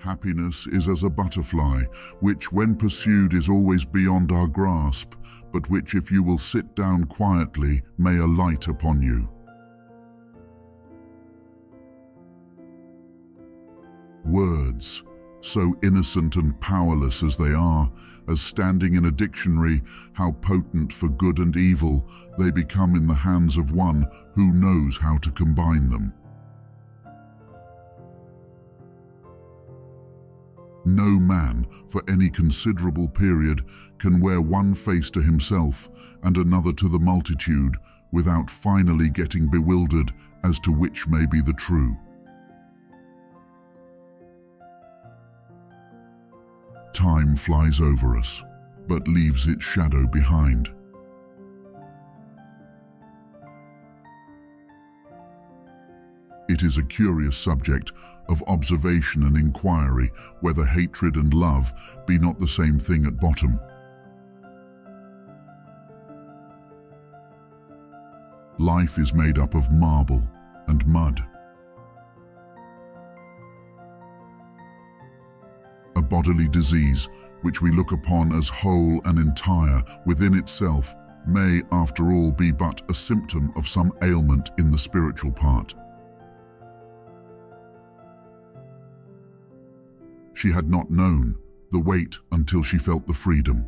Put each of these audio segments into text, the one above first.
Happiness is as a butterfly, which when pursued is always beyond our grasp, but which if you will sit down quietly may alight upon you. Words, so innocent and powerless as they are, as standing in a dictionary, how potent for good and evil they become in the hands of one who knows how to combine them. No man, for any considerable period, can wear one face to himself and another to the multitude without finally getting bewildered as to which may be the true. Time flies over us, but leaves its shadow behind. It is a curious subject of observation and inquiry whether hatred and love be not the same thing at bottom. Life is made up of marble and mud. A bodily disease, which we look upon as whole and entire within itself, may, after all, be but a symptom of some ailment in the spiritual part. She had not known the weight until she felt the freedom.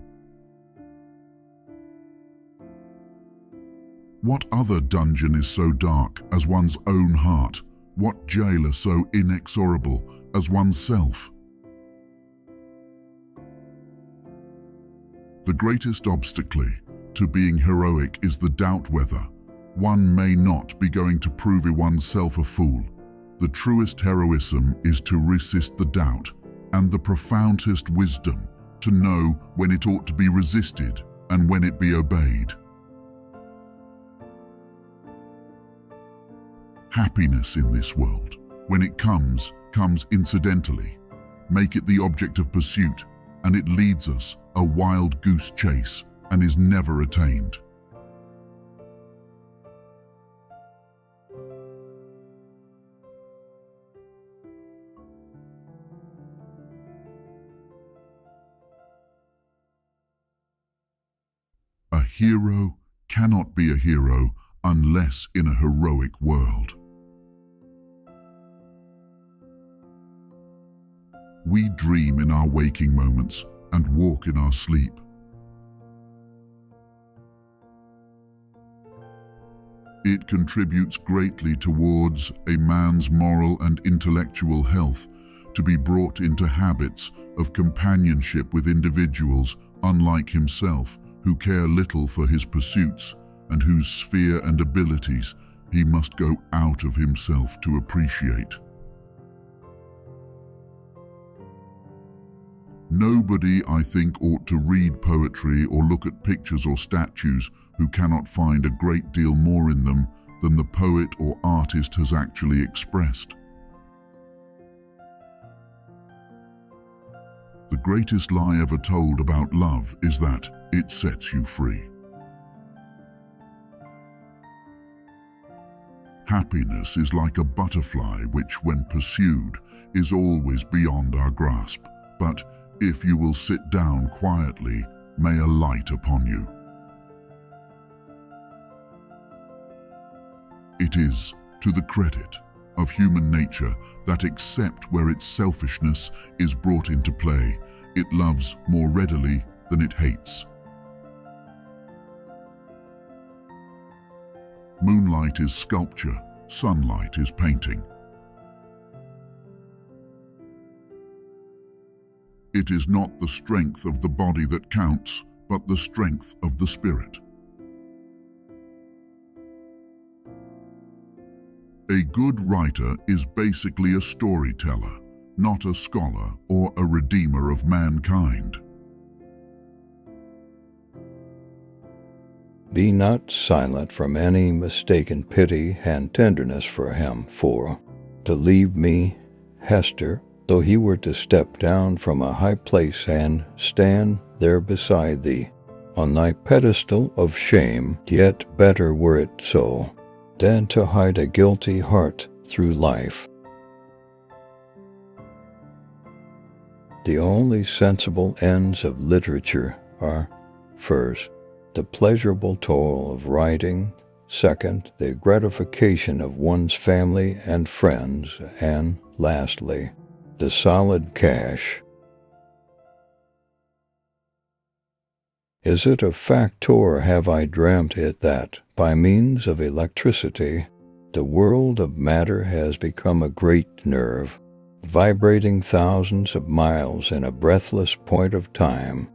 What other dungeon is so dark as one's own heart? What jailer so inexorable as oneself? The greatest obstacle to being heroic is the doubt whether one may not be going to prove oneself a fool. The truest heroism is to resist the doubt, and the profoundest wisdom to know when it ought to be resisted and when it be obeyed. Happiness in this world, when it comes incidentally. Make it the object of pursuit, and it leads us a wild goose chase and is never attained. A hero cannot be a hero unless in a heroic world. We dream in our waking moments and walk in our sleep. It contributes greatly towards a man's moral and intellectual health to be brought into habits of companionship with individuals unlike himself, who care little for his pursuits and whose sphere and abilities he must go out of himself to appreciate. Nobody, I think, ought to read poetry or look at pictures or statues who cannot find a great deal more in them than the poet or artist has actually expressed. The greatest lie ever told about love is that it sets you free. Happiness is like a butterfly which, when pursued, is always beyond our grasp, but if you will sit down quietly, may alight upon you. It is to the credit of human nature that except where its selfishness is brought into play, it loves more readily than it hates. Moonlight is sculpture, sunlight is painting. It is not the strength of the body that counts, but the strength of the spirit. A good writer is basically a storyteller, not a scholar or a redeemer of mankind. Be not silent from any mistaken pity and tenderness for him, for to leave me, Hester, though he were to step down from a high place and stand there beside thee, on thy pedestal of shame, yet better were it so, than to hide a guilty heart through life. The only sensible ends of literature are, first, the pleasurable toil of writing, second, the gratification of one's family and friends, and lastly, the solid cash. Is it a fact, or have I dreamt it, that, by means of electricity, the world of matter has become a great nerve, vibrating thousands of miles in a breathless point of time?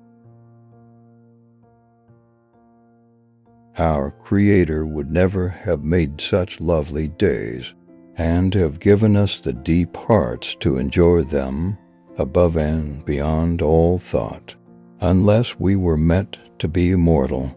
Our Creator would never have made such lovely days, and have given us the deep hearts to enjoy them above and beyond all thought, unless we were meant to be immortal.